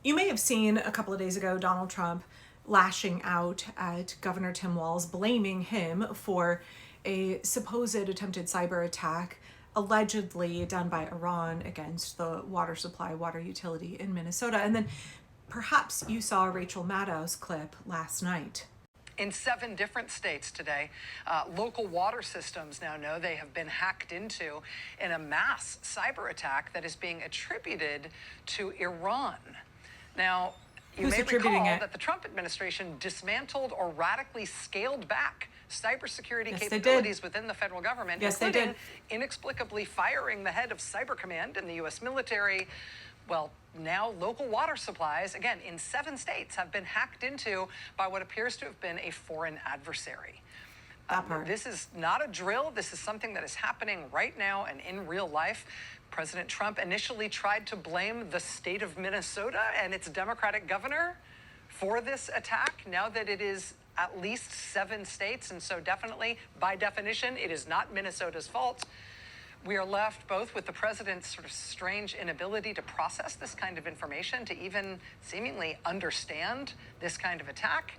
You may have seen a couple of days ago Donald Trump lashing out at Governor Tim Walz, blaming him for a supposed attempted cyber attack allegedly done by Iran against the water supply, water utility in Minnesota. And then perhaps you saw Rachel Maddow's clip last night. In 7 different states today, local water systems now know they have been hacked into in a mass cyber attack that is being attributed to Iran. Now, you may recall that the Trump administration dismantled or radically scaled back cybersecurity capabilities within the federal government, including inexplicably firing the head of Cyber Command in the U.S. military. Well, now local water supplies, again, in 7 states, have been hacked into by what appears to have been a foreign adversary. This is not a drill. This is something that is happening right now and in real life. President Trump initially tried to blame the state of Minnesota and its Democratic governor for this attack, now that it is at least 7 states, and so definitely, by definition, it is not Minnesota's fault. We are left both with the president's sort of strange inability to process this kind of information, to even seemingly understand this kind of attack,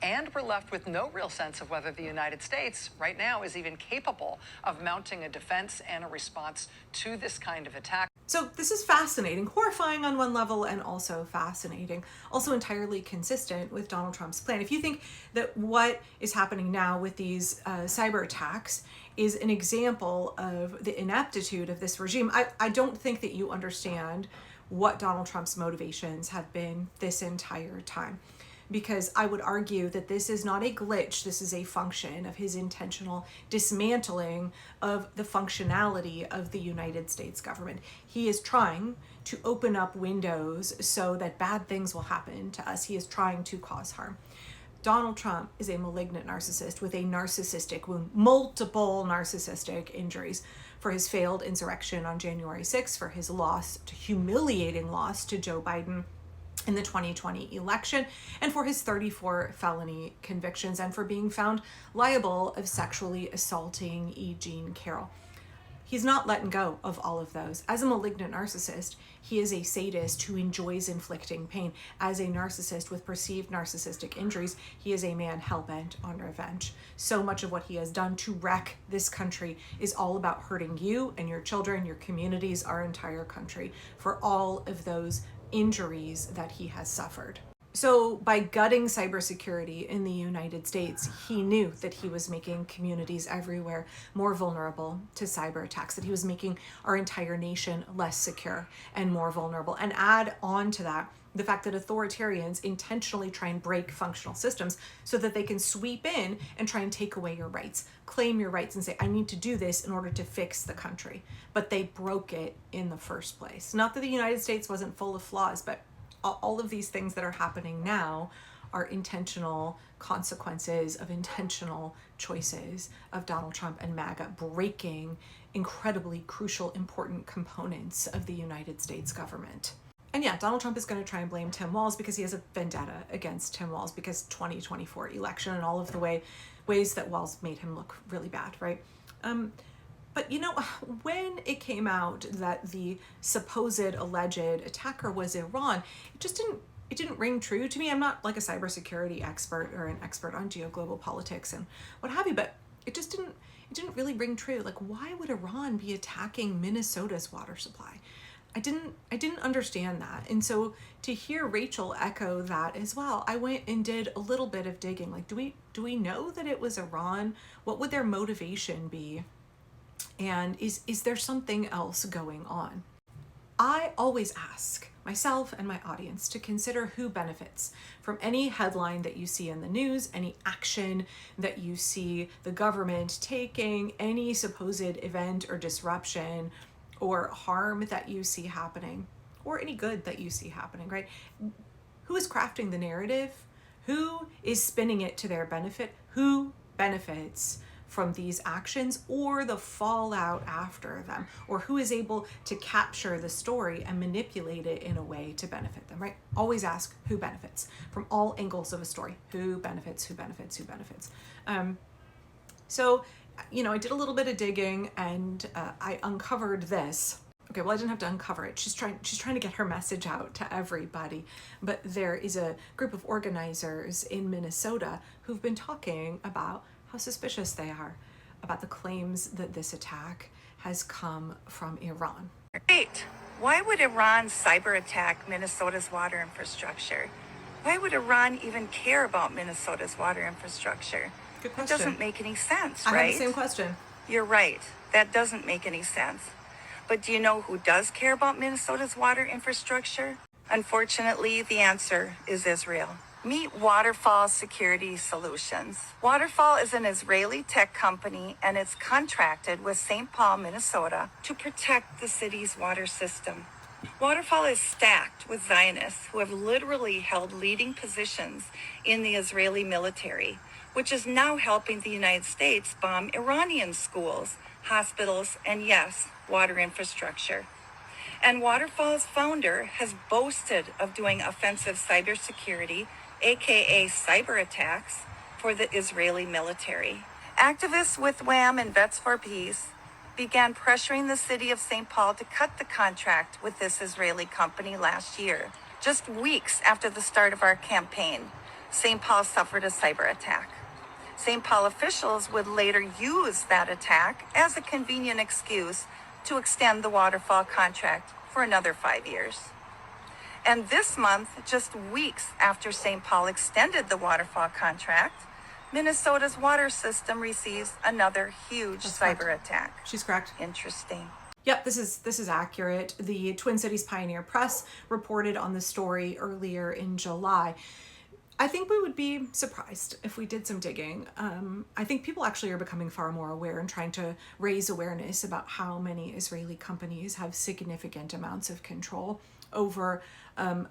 and we're left with no real sense of whether the United States right now is even capable of mounting a defense and a response to this kind of attack. So this is fascinating, horrifying on one level, and also fascinating, also entirely consistent with Donald Trump's plan. If you think that what is happening now with these cyber attacks is an example of the ineptitude of this regime, I don't think that you understand what Donald Trump's motivations have been this entire time. Because I would argue that this is not a glitch, this is a function of his intentional dismantling of the functionality of the United States government. He is trying to open up windows so that bad things will happen to us. He is trying to cause harm. Donald Trump is a malignant narcissist with a narcissistic wound, multiple narcissistic injuries, for his failed insurrection on January 6th, for his humiliating loss to Joe Biden in the 2020 election, and for his 34 felony convictions, and for being found liable of sexually assaulting E. Jean Carroll. He's not letting go of all of those. As a malignant narcissist, he is a sadist who enjoys inflicting pain. As a narcissist with perceived narcissistic injuries, he is a man hell-bent on revenge. So much of what he has done to wreck this country is all about hurting you and your children, your communities, our entire country, for all of those injuries that he has suffered. So by gutting cybersecurity in the United States, he knew that he was making communities everywhere more vulnerable to cyber attacks, that he was making our entire nation less secure and more vulnerable. And add on to that the fact that authoritarians intentionally try and break functional systems so that they can sweep in and try and take away your rights, claim your rights, and say, I need to do this in order to fix the country. But they broke it in the first place. Not that the United States wasn't full of flaws, but all of these things that are happening now are intentional consequences of intentional choices of Donald Trump and MAGA breaking incredibly crucial, important components of the United States government. And yeah, Donald Trump is going to try and blame Tim Walz because he has a vendetta against Tim Walz because 2024 election and all of the ways that Walz made him look really bad, right? But you know, when it came out that the supposed alleged attacker was Iran, it didn't ring true to me. I'm not like a cybersecurity expert or an expert on geoglobal politics and what have you, but it didn't really ring true. Like, why would Iran be attacking Minnesota's water supply? I didn't understand that. And so to hear Rachel echo that as well, I went and did a little bit of digging. Like, do we know that it was Iran? What would their motivation be? And is there something else going on? I always ask myself and my audience to consider who benefits from any headline that you see in the news, any action that you see the government taking, any supposed event or disruption or harm that you see happening, or any good that you see happening, right? Who is crafting the narrative? Who is spinning it to their benefit? Who benefits from these actions or the fallout after them? Or who is able to capture the story and manipulate it in a way to benefit them, right? Always ask who benefits from all angles of a story. Who benefits, who benefits, who benefits? So, you know, I did a little bit of digging and I uncovered this. Okay, well, I didn't have to uncover it. She's trying to get her message out to everybody. But there is a group of organizers in Minnesota who've been talking about how suspicious they are about the claims that this attack has come from Iran. Wait, why would Iran cyber attack Minnesota's water infrastructure? Why would Iran even care about Minnesota's water infrastructure? Good It question. doesn't make any sense, I right? have the same question. You're right. That doesn't make any sense. But do you know who does care about Minnesota's water infrastructure? Unfortunately, the answer is Israel. Meet Waterfall Security Solutions. Waterfall is an Israeli tech company, and it's contracted with St. Paul, Minnesota, to protect the city's water system. Waterfall is stacked with Zionists who have literally held leading positions in the Israeli military, which is now helping the United States bomb Iranian schools, hospitals, and yes, water infrastructure. And Waterfall's founder has boasted of doing offensive cybersecurity, aka cyber attacks, for the Israeli military. Activists with WAMM and Vets for Peace began pressuring the city of St. Paul to cut the contract with this Israeli company last year. Just weeks after the start of our campaign, St. Paul suffered a cyber attack. St. Paul officials would later use that attack as a convenient excuse to extend the Waterfall contract for another 5 years. And this month, just weeks after St. Paul extended the Waterfall contract, Minnesota's water system receives another huge cyber attack. She's correct. Interesting. Yep, this is accurate. The Twin Cities Pioneer Press reported on the story earlier in July. I think we would be surprised if we did some digging. I think people actually are becoming far more aware and trying to raise awareness about how many Israeli companies have significant amounts of control over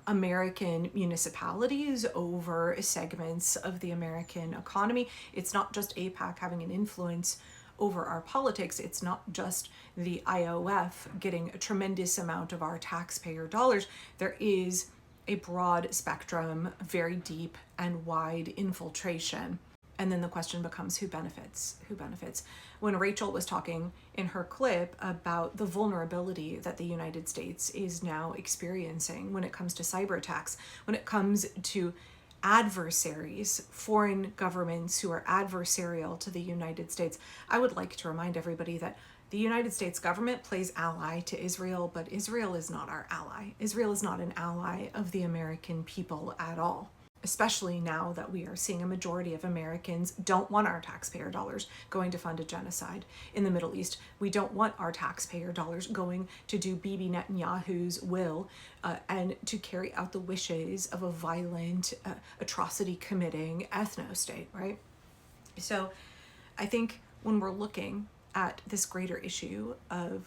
American municipalities, over segments of the American economy. It's not just AIPAC having an influence over our politics. It's not just the IOF getting a tremendous amount of our taxpayer dollars. There is a broad spectrum, very deep and wide infiltration. And then the question becomes who benefits? Who benefits? When Rachel was talking in her clip about the vulnerability that the United States is now experiencing when it comes to cyber attacks, when it comes to adversaries, foreign governments who are adversarial to the United States, I would like to remind everybody that the United States government plays ally to Israel, but Israel is not our ally. Israel is not an ally of the American people at all, especially now that we are seeing a majority of Americans don't want our taxpayer dollars going to fund a genocide in the Middle East. We don't want our taxpayer dollars going to do Bibi Netanyahu's will and to carry out the wishes of a violent, atrocity committing ethno-state, right? So I think when we're looking at this greater issue of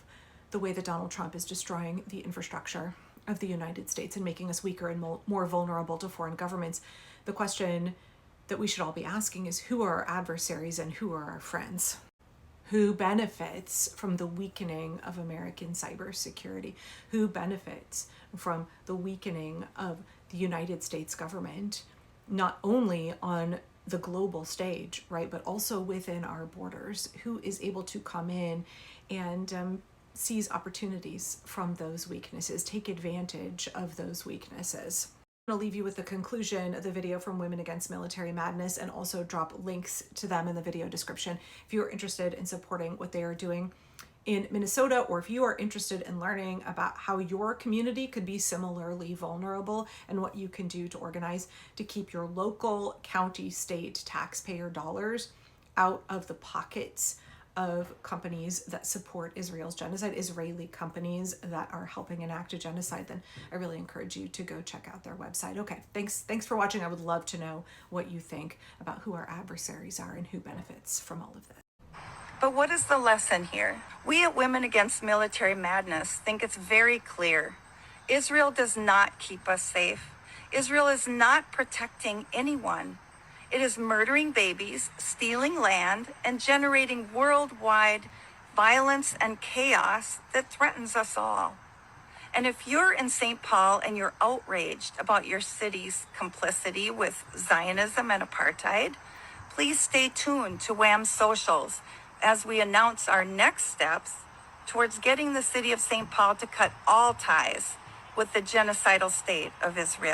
the way that Donald Trump is destroying the infrastructure of the United States and making us weaker and more vulnerable to foreign governments, the question that we should all be asking is who are our adversaries and who are our friends? Who benefits from the weakening of American cybersecurity? Who benefits from the weakening of the United States government, not only on the global stage, right, but also within our borders? Who is able to come in and seize opportunities from those weaknesses, take advantage of those weaknesses? I'm going to leave you with the conclusion of the video from Women Against Military Madness and also drop links to them in the video description if you are interested in supporting what they are doing in Minnesota, or if you are interested in learning about how your community could be similarly vulnerable and what you can do to organize to keep your local, county, state taxpayer dollars out of the pockets of companies that support Israel's genocide, Israeli companies that are helping enact a genocide, then I really encourage you to go check out their website. Okay, thanks for watching. I would love to know what you think about who our adversaries are and who benefits from all of this. But what is the lesson here? We at Women Against Military Madness think it's very clear. Israel does not keep us safe. Israel is not protecting anyone. It is murdering babies, stealing land, and generating worldwide violence and chaos that threatens us all. And if you're in St. Paul and you're outraged about your city's complicity with Zionism and apartheid, please stay tuned to WAMM socials as we announce our next steps towards getting the city of St. Paul to cut all ties with the genocidal state of Israel.